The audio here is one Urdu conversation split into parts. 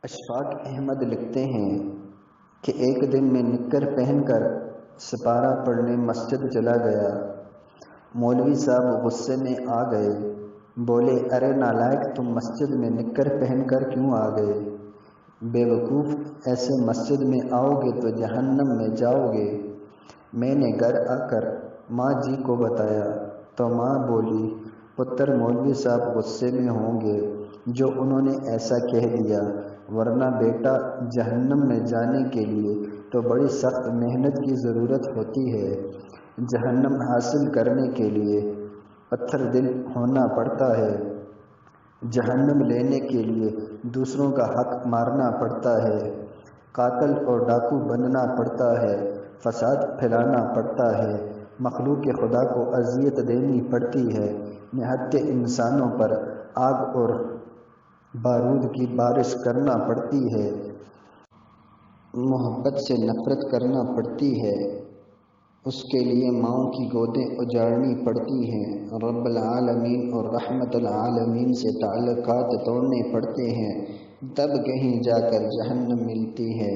اشفاق احمد لکھتے ہیں کہ ایک دن میں نکر پہن کر سپارہ پڑھنے مسجد چلا گیا۔ مولوی صاحب غصے میں آ گئے، بولے ارے نالائق، تم مسجد میں نکر پہن کر کیوں آ گئے؟ بے وقوف، ایسے مسجد میں آؤ گے تو جہنم میں جاؤ گے۔ میں نے گھر آ کر ماں جی کو بتایا تو ماں بولی پتر مولوی صاحب غصے میں ہوں گے جو انہوں نے ایسا کہہ دیا، ورنہ بیٹا جہنم میں جانے کے لیے تو بڑی سخت محنت کی ضرورت ہوتی ہے۔ جہنم حاصل کرنے کے لیے پتھر دل ہونا پڑتا ہے، جہنم لینے کے لیے دوسروں کا حق مارنا پڑتا ہے، قاتل اور ڈاکو بننا پڑتا ہے، فساد پھیلانا پڑتا ہے، مخلوق خدا کو اذیت دینی پڑتی ہے، نہتے انسانوں پر آگ اور بارود کی بارش کرنا پڑتی ہے، محبت سے نفرت کرنا پڑتی ہے، اس کے لیے ماؤں کی گودیں اجاڑنی پڑتی ہیں، رب العالمین اور رحمت العالمین سے تعلقات توڑنے پڑتے ہیں، تب کہیں جا کر جہنم ملتی ہے۔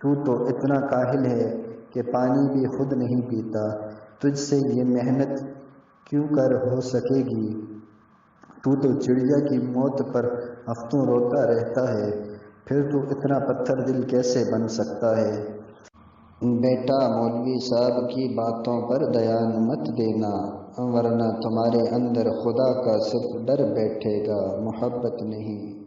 تو اتنا کاہل ہے کہ پانی بھی خود نہیں پیتا، تجھ سے یہ محنت کیوں کر ہو سکے گی؟ تو چڑیا کی موت پر ہفتوں روتا رہتا ہے، پھر تو اتنا پتھر دل کیسے بن سکتا ہے؟ بیٹا مولوی صاحب کی باتوں پر دھیان مت دینا، ورنہ تمہارے اندر خدا کا صرف ڈر بیٹھے گا، محبت نہیں۔